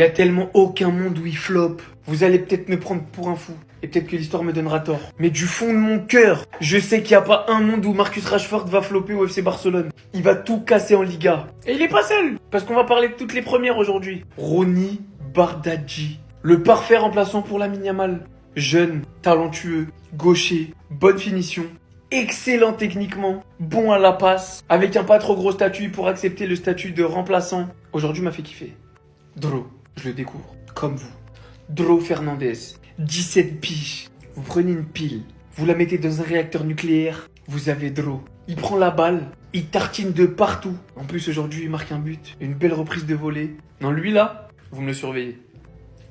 Il y a tellement aucun monde où il flop. Vous allez peut-être me prendre pour un fou. Et peut-être que l'histoire me donnera tort. Mais du fond de mon cœur, je sais qu'il n'y a pas un monde où Marcus Rashford va flopper au FC Barcelone. Il va tout casser en Liga. Et il est pas seul. Parce qu'on va parler de toutes les premières aujourd'hui. Ronny Bardghji. Le parfait remplaçant pour Lamine Yamal. Jeune, talentueux, gaucher, bonne finition. Excellent techniquement, bon à la passe, avec un pas trop gros statut pour accepter le statut de remplaçant. Aujourd'hui m'a fait kiffer. Dro, je le découvre, comme vous. Dro Fernandez, 17 piges. Vous prenez une pile, vous la mettez dans un réacteur nucléaire, vous avez Dro. Il prend la balle, il tartine de partout. En plus aujourd'hui il marque un but, une belle reprise de volée. Non lui là, vous me le surveillez.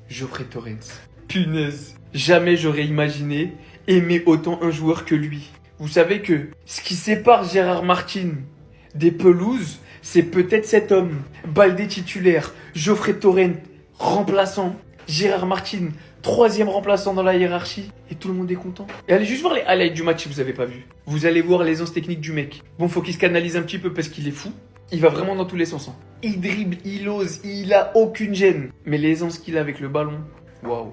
Geoffrey Torrens. Punaise, jamais j'aurais imaginé aimer autant un joueur que lui. Vous savez que ce qui sépare Gérard Martin des pelouses, c'est peut-être cet homme. Baldé titulaire, Geoffrey Torrent remplaçant, Gérard Martin troisième remplaçant dans la hiérarchie. Et tout le monde est content. Et allez juste voir les highlights du match si vous n'avez pas vu. Vous allez voir l'aisance technique du mec. Bon, faut qu'il se canalise un petit peu parce qu'il est fou. Il va vraiment dans tous les sens. Il dribble, il ose, il a aucune gêne. Mais l'aisance qu'il a avec le ballon, waouh.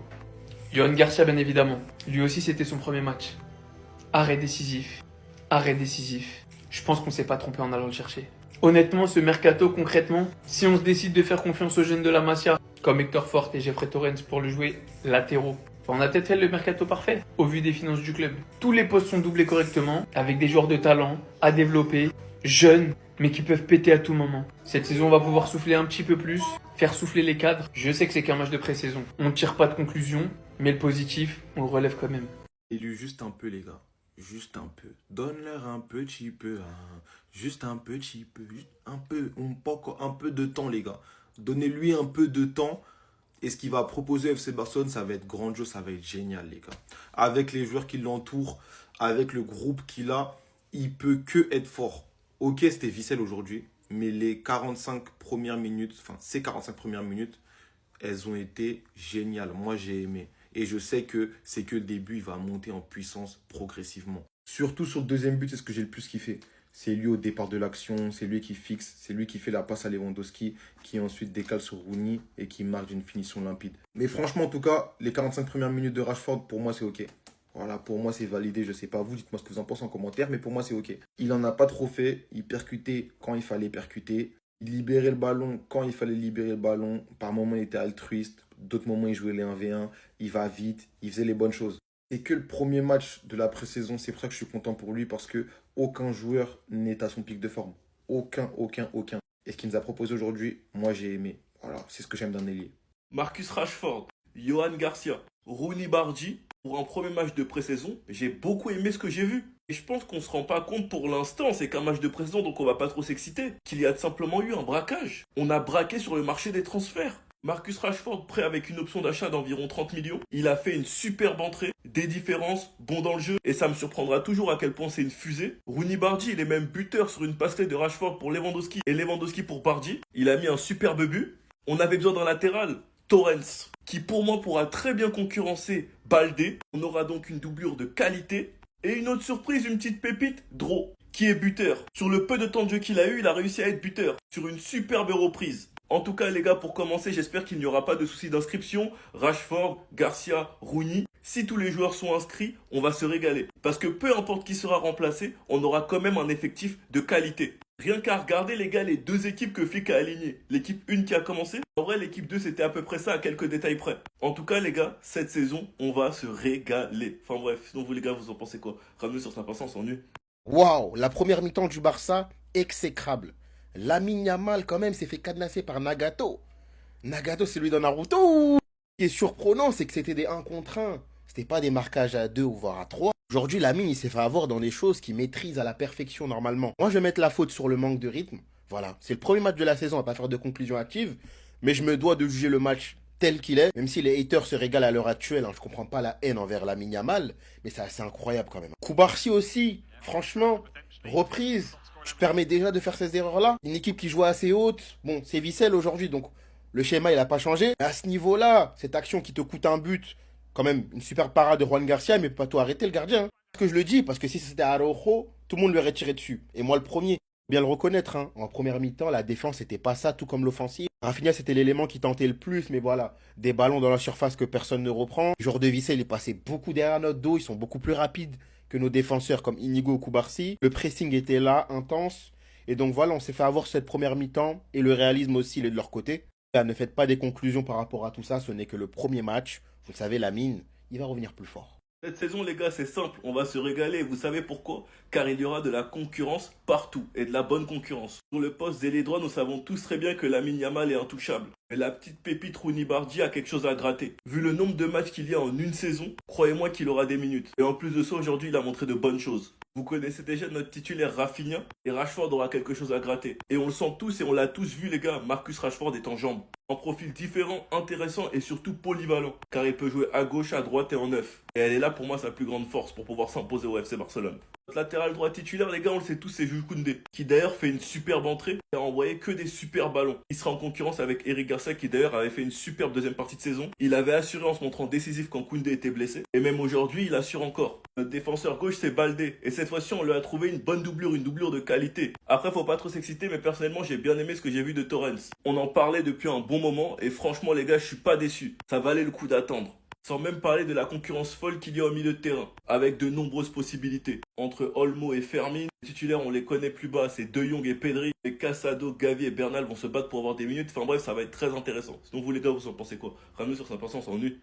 Yohan Garcia, bien évidemment. Lui aussi, c'était son premier match. Arrêt décisif. Arrêt décisif. Je pense qu'on s'est pas trompé en allant le chercher. Honnêtement, ce mercato, concrètement, si on se décide de faire confiance aux jeunes de la Masia, comme Hector Fort et Geoffrey Torrens pour le jouer latéraux, on a peut-être fait le mercato parfait, au vu des finances du club. Tous les postes sont doublés correctement, avec des joueurs de talent, à développer, jeunes, mais qui peuvent péter à tout moment. Cette saison, on va pouvoir souffler un petit peu plus, faire souffler les cadres. Je sais que c'est qu'un match de pré-saison. On ne tire pas de conclusion, mais le positif, on le relève quand même. Élu juste un peu, les gars. Juste un peu. Donne-leur un petit peu. Hein. Juste un petit peu. Juste un peu. On manque un peu de temps, les gars. Donnez-lui un peu de temps. Et ce qu'il va proposer au FC Barcelone, ça va être grandiose, ça va être génial, les gars. Avec les joueurs qui l'entourent, avec le groupe qu'il a, il peut que être fort. Ok, c'était Vissel aujourd'hui, mais les 45 premières minutes, enfin, ces 45 premières minutes, elles ont été géniales. Moi, j'ai aimé. Et je sais que c'est que le début, il va monter en puissance progressivement. Surtout sur le deuxième but, c'est ce que j'ai le plus kiffé. C'est lui au départ de l'action, c'est lui qui fixe, c'est lui qui fait la passe à Lewandowski, qui ensuite décale sur Rooney et qui marque d'une finition limpide. Mais franchement, en tout cas, les 45 premières minutes de Rashford, pour moi, c'est OK. Voilà, pour moi, c'est validé. Je sais pas vous, dites-moi ce que vous en pensez en commentaire, mais pour moi, c'est OK. Il en a pas trop fait. Il percutait quand il fallait percuter. Il libérait le ballon quand il fallait libérer le ballon. Par moments, il était altruiste. D'autres moments, il jouait les 1v1. Il va vite. Il faisait les bonnes choses. C'est que le premier match de la pré-saison. C'est pour ça que je suis content pour lui parce que aucun joueur n'est à son pic de forme. Aucun. Et ce qu'il nous a proposé aujourd'hui, moi, j'ai aimé. Voilà, c'est ce que j'aime d'un ailier. Marcus Rashford, Yohan Garcia, Ronny Bardghji. Pour un premier match de pré-saison, j'ai beaucoup aimé ce que j'ai vu. Et je pense qu'on se rend pas compte pour l'instant, c'est qu'un match de pré-saison, donc on va pas trop s'exciter, qu'il y a simplement eu un braquage. On a braqué sur le marché des transferts. Marcus Rashford prêt avec une option d'achat d'environ 30 millions. Il a fait une superbe entrée, des différences, bon dans le jeu, et ça me surprendra toujours à quel point c'est une fusée. Ronny Bardghji, il est même buteur sur une passerelle de Rashford pour Lewandowski et Lewandowski pour Bardghji. Il a mis un superbe but. On avait besoin d'un latéral, Torrens, qui pour moi pourra très bien concurrencer Baldé. On aura donc une doublure de qualité. Et une autre surprise, une petite pépite, Dro, qui est buteur. Sur le peu de temps de jeu qu'il a eu, il a réussi à être buteur. Sur une superbe reprise. En tout cas les gars, pour commencer, j'espère qu'il n'y aura pas de soucis d'inscription. Rashford, Garcia, Rooney. Si tous les joueurs sont inscrits, on va se régaler. Parce que peu importe qui sera remplacé, on aura quand même un effectif de qualité. Rien qu'à regarder les gars, les deux équipes que Flick a alignées. L'équipe 1 qui a commencé. En vrai, l'équipe 2 c'était à peu près ça à quelques détails près. En tout cas les gars, cette saison, on va se régaler. Enfin bref, sinon vous les gars, vous en pensez quoi? Ramenez sur Snap, on s'ennuie. Waouh, la première mi-temps du Barça, exécrable. Lamine Yamal, quand même, s'est fait cadenasser par Nagato. Nagato, c'est lui dans Naruto. Ce qui est surprenant, c'est que c'était des 1 contre 1. C'était pas des marquages à 2 ou voire à 3. Aujourd'hui, Lamine, il s'est fait avoir dans des choses qu'il maîtrise à la perfection normalement. Moi, je vais mettre la faute sur le manque de rythme. Voilà, c'est le premier match de la saison, on va pas faire de conclusion active. Mais je me dois de juger le match tel qu'il est. Même si les haters se régalent à l'heure actuelle, hein, je comprends pas la haine envers Lamine Yamal. Mais c'est assez incroyable quand même. Koubarsi aussi, franchement, reprise. Je permets déjà de faire ces erreurs-là. Une équipe qui joue assez haute. Bon, c'est Vissel aujourd'hui, donc le schéma, il n'a pas changé. Mais à ce niveau-là, cette action qui te coûte un but, quand même, une super parade de Juan Garcia, mais pas tout arrêter le gardien. Hein. Ce que je le dis, parce que si c'était Araujo, tout le monde lui aurait tiré dessus. Et moi, le premier. Bien le reconnaître, hein. En première mi-temps, la défense n'était pas ça, tout comme l'offensive. Rafinha, c'était l'élément qui tentait le plus, mais voilà, des ballons dans la surface que personne ne reprend. Jordi Vissé, il est passé beaucoup derrière notre dos, ils sont beaucoup plus rapides que nos défenseurs comme Inigo ou Koubarsi. Le pressing était là, intense. Et donc voilà, on s'est fait avoir cette première mi-temps, et le réalisme aussi, il est de leur côté. Là, ne faites pas des conclusions par rapport à tout ça, ce n'est que le premier match. Vous le savez, Lamine, il va revenir plus fort. Cette saison, les gars, c'est simple, on va se régaler. Vous savez pourquoi? Car il y aura de la concurrence partout, et de la bonne concurrence. Sur le poste d'ailier droit, nous savons tous très bien que Lamine Yamal est intouchable. Mais la petite pépite Rooney Bardi a quelque chose à gratter. Vu le nombre de matchs qu'il y a en une saison, croyez-moi qu'il aura des minutes. Et en plus de ça, aujourd'hui, il a montré de bonnes choses. Vous connaissez déjà notre titulaire Rafinha, et Rashford aura quelque chose à gratter. Et on le sent tous et on l'a tous vu les gars, Marcus Rashford est en jambes. Un profil différent, intéressant et surtout polyvalent. Car il peut jouer à gauche, à droite et en neuf. Et elle est là pour moi sa plus grande force pour pouvoir s'imposer au FC Barcelone. Notre latéral droit titulaire, les gars, on le sait tous, c'est Jules Koundé. Qui d'ailleurs fait une superbe entrée et a envoyé que des super ballons. Il sera en concurrence avec Eric Garcia qui d'ailleurs avait fait une superbe deuxième partie de saison. Il avait assuré en se montrant décisif quand Koundé était blessé. Et même aujourd'hui, il assure encore. Notre défenseur gauche, c'est Baldé. Et cette fois-ci, on lui a trouvé une bonne doublure, une doublure de qualité. Après, faut pas trop s'exciter, mais personnellement, j'ai bien aimé ce que j'ai vu de Torrens. On en parlait depuis un bon moment et franchement, les gars, je suis pas déçu. Ça valait le coup d'attendre. Sans même parler de la concurrence folle qu'il y a au milieu de terrain, avec de nombreuses possibilités. Entre Olmo et Fermin, les titulaires on les connaît plus bas, c'est De Jong et Pedri, et Casado, Gavi et Bernal vont se battre pour avoir des minutes, enfin bref, ça va être très intéressant. Sinon vous les gars, vous en pensez quoi? Ramenez sur 5%, on s'ennuie.